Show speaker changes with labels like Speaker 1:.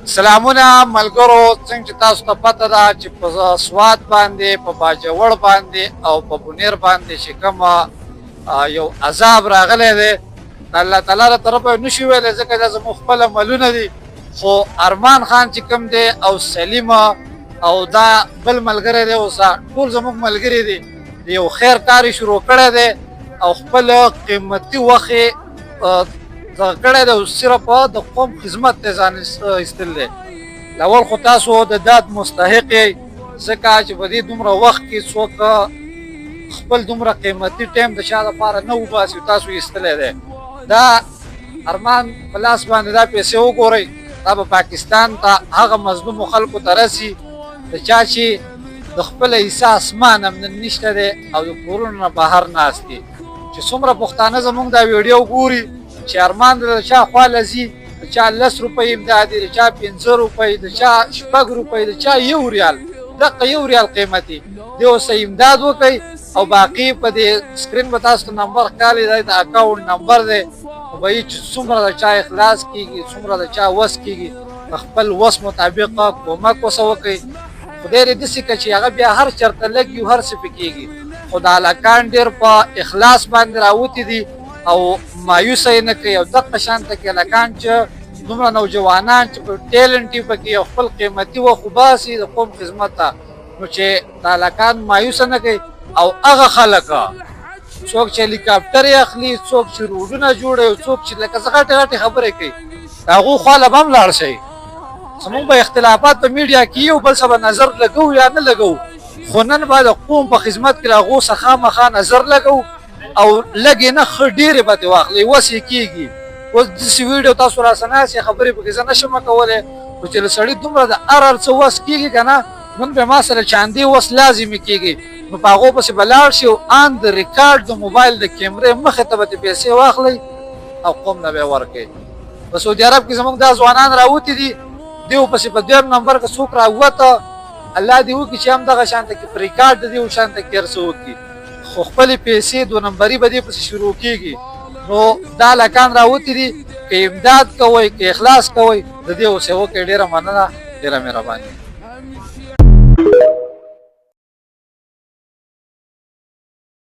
Speaker 1: سلامونه ملګرو، څنګه چې تاسو ته پته ده چې په سوات باندې، په باجوړ باندې او په بونیر باندې چې کوم یو عذاب راغلی دی د الله تعالی له طرفه نشي ویلی، ځکه دا زموږ خپل عملونه دي. خو ارمان خان چې کوم دی او سلیم او دا بل ملګری دی، اوس ټول زموږ ملګري دي، یو خیر کار یې شروع کړی دی او خپل قیمتي وخت یې دغه کړی دی او صرف د قوم خدمت ته ځان ایستل دی. اول خو تاسو د داد مستحق یې، ځکه چې په دې دومره وخت کې څوک خپل دومره قیمتي ټایم د چا لپاره نه وباسي، تاسو یې ایستلی دی. دا ارمان په لاس باندې دا پیسې وګورئ، دا به پاکستان ته هغه مظلومو خلکو ته رسي د چا چې د خپل حصه اسمان هم نشته دی او د کورونو نه بهر ناست دي. چې څومره پښتانه زموږ دا ویډیو ګوري چې ارمان د چا خوا له ځي، د چا 10 روپۍ امداد دی، د چا 15 روپۍ، د چا 6 روپۍ، د چا 1 ریال، دقه 1 ریال قیمتي دی، اوس امداد وکړئ او باقي په دې سکرین به تاسو ته نمبر ښکاري، دی د اکاونټ نمبر دی، به یې چې څومره د چا اخلاص کېږي، څومره د چا وس کېږي، د خپل وس مطابق کومک ورسه وکړئ. خدای دې داسې کړي چې هغه بیا هر چېرته لګي او هر څه پې کېږي. خو دا هلکان ډېر په اخلاص باندې راوتي دي او مایوسه یې نه کوي. او دغه شانته کې هلکان چې دومره نوجوانان چې په ټیلنټ یې پکې او خپل قیمتي وخت وباسي د قوم خدمت ته، نو چې دا هلکان مایوسه نه کوي. او هغه خلک څوک چې هلیکاپټر یې اخلي، څوک چې روډونه جوړوي، څوک چې لکه څه غټې غټې خبرې کوي، د هغو خوا له به هم لاړ شئ. زموږ به اختلافات په میډیا کې یو بل څه به نظر لګوو یا نه لګوو، خو نن به د قوم په خدمت کې د هغو څخه خامخا نظر لګوو او لږې نه ښه ډېرې به ترې واخلئ، وس یې کېږي. اوس داسې ویډیو تاسو راسه ناستې خبرې پکې زه نشم کولی، خو چې له سړي دومره د هر څه وس کېږي که نه، نن به ما سره چاندې وس لازمي کېږي، نو په هغو پسې به لاړ شي او آن د ریکارډ د موبایل د کیمرې مخې ته به ترې پیسې واخلئ او قوم ته به یې ورکړئ. په سعودي عرب کې زموږ دا ځوانان راوتي دي، دیو پسې په 2 نمبر کې څوک راووته، الله دې وکړي چې هم دغه شانته کې په ریکارډ د دې شانته کې هر څه وکړي، خو خپلې پیسې 2 نمبري به دې پسې شروع کېږي. نو دا هلکان راوتي دي، که امداد کوئ که اخلاص کوئ، د دې اوس یې وکړئ. ډېره مننه، ډېره مهرباني.